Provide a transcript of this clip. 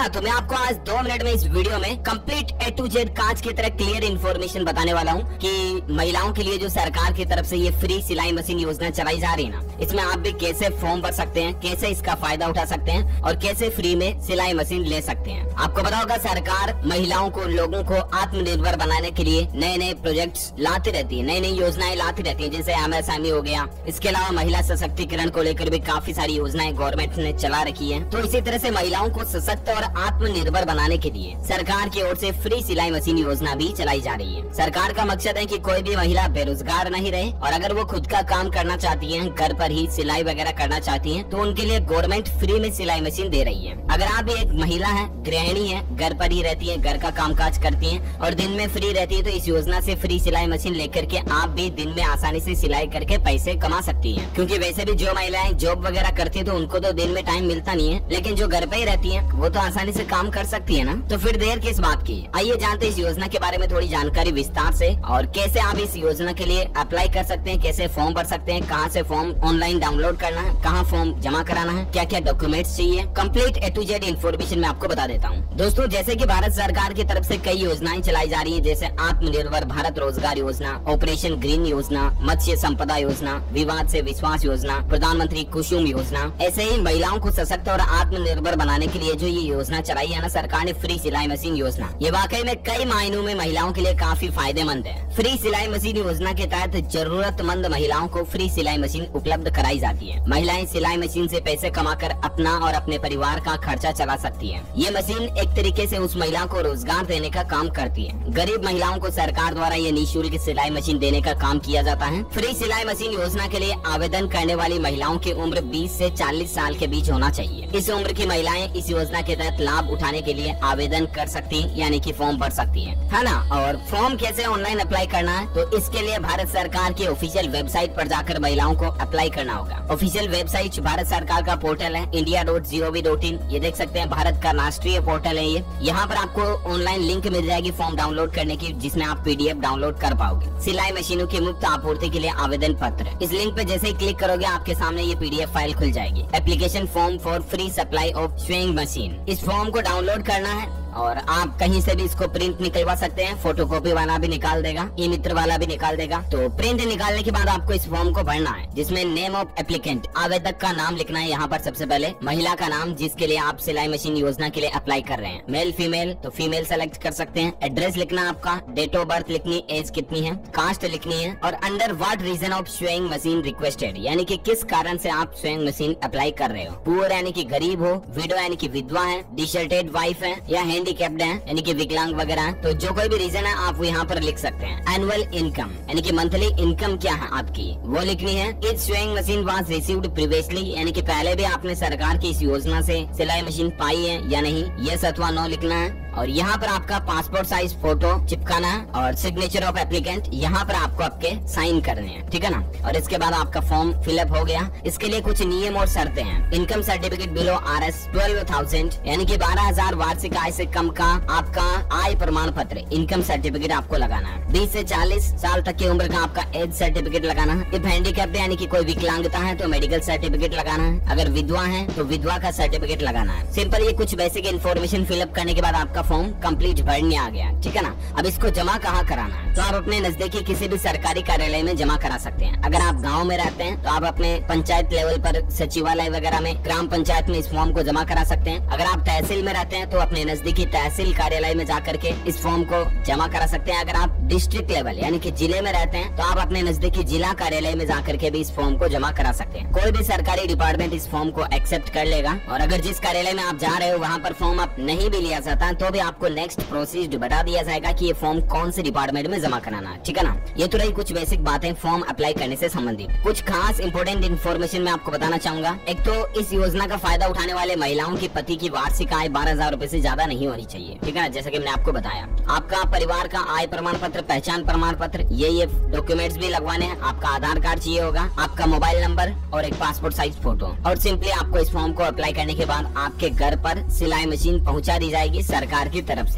तो मैं आपको आज 2 मिनट में इस वीडियो में कंप्लीट A to Z कांच की तरह क्लियर इन्फॉर्मेशन बताने वाला हूँ कि महिलाओं के लिए जो सरकार की तरफ से ये फ्री सिलाई मशीन योजना चलाई जा रही है ना, इसमें आप भी कैसे फॉर्म भर सकते हैं, कैसे इसका फायदा उठा सकते हैं और कैसे फ्री में सिलाई मशीन ले सकते हैं। आपको पता होगा सरकार महिलाओं को, लोगों को आत्मनिर्भर बनाने के लिए नए नए प्रोजेक्ट्स लाती रहती है, नई नई योजनाएं लाती रहती है, जैसे MSME हो गया। इसके अलावा महिला सशक्तिकरण को लेकर भी काफी सारी योजनाएं गवर्नमेंट ने चला रखी है। तो इसी तरह से महिलाओं को सशक्त और आत्मनिर्भर बनाने के लिए सरकार की ओर से फ्री सिलाई मशीन योजना भी चलाई जा रही है। सरकार का मकसद है कि कोई भी महिला बेरोजगार नहीं रहे और अगर वो खुद का काम करना चाहती है, घर पर ही सिलाई वगैरह करना चाहती है, तो उनके लिए गवर्नमेंट फ्री में सिलाई मशीन दे रही है। अगर आप भी एक महिला है, गृहिणी है, घर पर ही रहती है, घर का कामकाज करती है और दिन में फ्री रहती है, तो इस योजना से फ्री सिलाई मशीन लेकर के आप भी दिन में आसानी से सिलाई करके पैसे कमा सकती है। क्योंकि वैसे भी जो महिलाएं जॉब वगैरह करती है तो उनको तो दिन में टाइम मिलता नहीं है, लेकिन जो घर पे ही रहती है वो तो आसानी से काम कर सकती है ना। तो फिर देर किस बात की, आइए जानते हैं इस योजना के बारे में थोड़ी जानकारी विस्तार से और कैसे आप इस योजना के लिए अप्लाई कर सकते हैं, कैसे फॉर्म भर सकते हैं, कहां से फॉर्म ऑनलाइन डाउनलोड करना है, कहां फॉर्म जमा कराना है, क्या क्या डॉक्यूमेंट्स चाहिए, complete A to Z information मैं आपको बता देता हूँ। दोस्तों, जैसे कि भारत सरकार की तरफ से कई योजनाएं चलाई जा रही है, जैसे आत्मनिर्भर भारत रोजगार योजना, ऑपरेशन ग्रीन योजना, मत्स्य संपदा योजना, विवाद से विश्वास योजना, प्रधानमंत्री कुसुम योजना। ऐसे ही महिलाओं को सशक्त और आत्मनिर्भर बनाने के लिए जो ये योजना चलाई है ना सरकार ने, फ्री सिलाई मशीन योजना, ये वाकई में कई मायनों में महिलाओं के लिए काफी फायदेमंद है। फ्री सिलाई मशीन योजना के तहत जरूरतमंद महिलाओं को फ्री सिलाई मशीन उपलब्ध कराई जाती है। महिलाएं सिलाई मशीन से पैसे कमाकर अपना और अपने परिवार का खर्चा चला सकती है। ये मशीन एक तरीके से उस महिला को रोजगार देने का काम करती है। गरीब महिलाओं को सरकार द्वारा ये निःशुल्क सिलाई मशीन देने का काम किया जाता है। फ्री सिलाई मशीन योजना के लिए आवेदन करने वाली महिलाओं की उम्र 20 से 40 साल के बीच होना चाहिए। इस उम्र की महिलाएं इस योजना के तहत लाभ उठाने के लिए आवेदन कर सकती हैं, यानी कि फॉर्म भर सकती है ना। और फॉर्म कैसे ऑनलाइन अप्लाई करना है, तो इसके लिए भारत सरकार की ऑफिशियल वेबसाइट पर जाकर महिलाओं को अप्लाई करना होगा। ऑफिशियल वेबसाइट भारत सरकार का पोर्टल है india.gov.in। ये देख सकते हैं, भारत का राष्ट्रीय पोर्टल है ये। यहाँ पर आपको ऑनलाइन लिंक मिल जाएगी फॉर्म डाउनलोड करने की, जिसमें आप PDF डाउनलोड कर पाओगे। सिलाई मशीनों की मुफ्त आपूर्ति के लिए आवेदन पत्र, इस लिंक पे जैसे ही क्लिक करोगे आपके सामने ये PDF फाइल खुल जाएगी। Application form for free supply of sewing machine, इस फॉर्म को डाउनलोड करना है और आप कहीं से भी इसको प्रिंट निकलवा सकते हैं। फोटोकॉपी वाला भी निकाल देगा, ई मित्र वाला भी निकाल देगा। तो प्रिंट निकालने के बाद आपको इस फॉर्म को भरना है, जिसमें नेम ऑफ एप्लीकेंट, आवेदक का नाम लिखना है। यहाँ पर सबसे पहले महिला का नाम जिसके लिए आप सिलाई मशीन योजना के लिए अप्लाई कर रहे हैं, मेल फीमेल तो फीमेल सेलेक्ट कर सकते हैं। एड्रेस लिखना आपका, डेट ऑफ बर्थ लिखनी, एज कितनी है, कास्ट लिखनी है और under what reason of sewing machine requested, यानी कि किस कारण से आप स्विंग मशीन अप्लाई कर रहे हो। पुअर यानी कि गरीब हो, विडो यानी कि विधवा है, डिसर्टेड वाइफ है या हैंडीकैप्ड है यानी कि विकलांग वगैरह है। तो जो कोई भी रीजन है आप यहाँ पर लिख सकते हैं। एनुअल इनकम यानी कि मंथली इनकम क्या है आपकी, वो लिखनी है। इस swing machine was received previously, यानी कि पहले भी आपने सरकार की इस योजना से सिलाई मशीन पाई है या नहीं, यस अथवा नो लिखना है। और यहाँ पर आपका पासपोर्ट साइज फोटो चिपकाना है और सिग्नेचर ऑफ एप्लीकेंट यहाँ पर आपको आपके साइन करने हैं, ठीक है ना। और इसके बाद आपका फॉर्म फिलअप हो गया। इसके लिए कुछ नियम और शर्तें हैं। इनकम सर्टिफिकेट बिलो RS 12,000 यानी कि 12,000 वार्षिक आय से कम का आपका आय प्रमाण पत्र, इनकम सर्टिफिकेट आपको लगाना है। 20 से 40 साल तक की उम्र का आपका एज सर्टिफिकेट लगाना है। इफ हैंडीकैप्ड यानी कि कोई विकलांगता है तो मेडिकल सर्टिफिकेट लगाना है। अगर विधवा है तो विधवा का सर्टिफिकेट लगाना है। सिंपल ये कुछ बेसिक इन्फॉर्मेशन फिलअप करने के बाद आपका फॉर्म कंप्लीट भरने आ गया, ठीक है ना। अब इसको जमा कहाँ कराना है, तो आप अपने नजदीकी किसी भी सरकारी कार्यालय में जमा करा सकते हैं। अगर आप गांव में रहते हैं तो आप अपने पंचायत लेवल पर सचिवालय वगैरह में, ग्राम पंचायत में इस फॉर्म को जमा करा सकते हैं। अगर आप तहसील में रहते हैं तो अपने नजदीकी तहसील कार्यालय में जाकर के इस फॉर्म को जमा करा सकते हैं। अगर आप डिस्ट्रिक्ट लेवल यानी कि जिले में रहते हैं तो आप अपने नजदीकी जिला कार्यालय में जाकर के भी इस फॉर्म को जमा करा सकते हैं। कोई भी सरकारी डिपार्टमेंट इस फॉर्म को एक्सेप्ट कर लेगा। और अगर जिस कार्यालय में आप जा रहे हो वहाँ पर फॉर्म आप नहीं भी लिया जाता तो भी आपको नेक्स्ट प्रोसीजर बता दिया जाएगा कि ये फॉर्म कौन से डिपार्टमेंट में जमा कराना है, ठीक है ना। ये तो रही कुछ बेसिक बातें फॉर्म अप्लाई करने से संबंधित। कुछ खास इंपोर्टेंट इन्फॉर्मेशन मैं आपको बताना चाहूंगा। एक तो इस योजना का फायदा उठाने वाले महिलाओं की पति की वार्षिक आय 12,000 रूपए से ज्यादा नहीं होनी चाहिए, ठीक है ना। जैसे कि मैंने आपको बताया, आपका परिवार का आय प्रमाण पत्र, पहचान प्रमाण पत्र, ये डॉक्यूमेंट्स भी लगवाने हैं। आपका आधार कार्ड चाहिए होगा, आपका मोबाइल नंबर और एक पासपोर्ट साइज फोटो। और सिंपली आपको इस फॉर्म को अप्लाई करने के बाद आपके घर पर सिलाई मशीन पहुंचा दी जाएगी सरकार की तरफ से।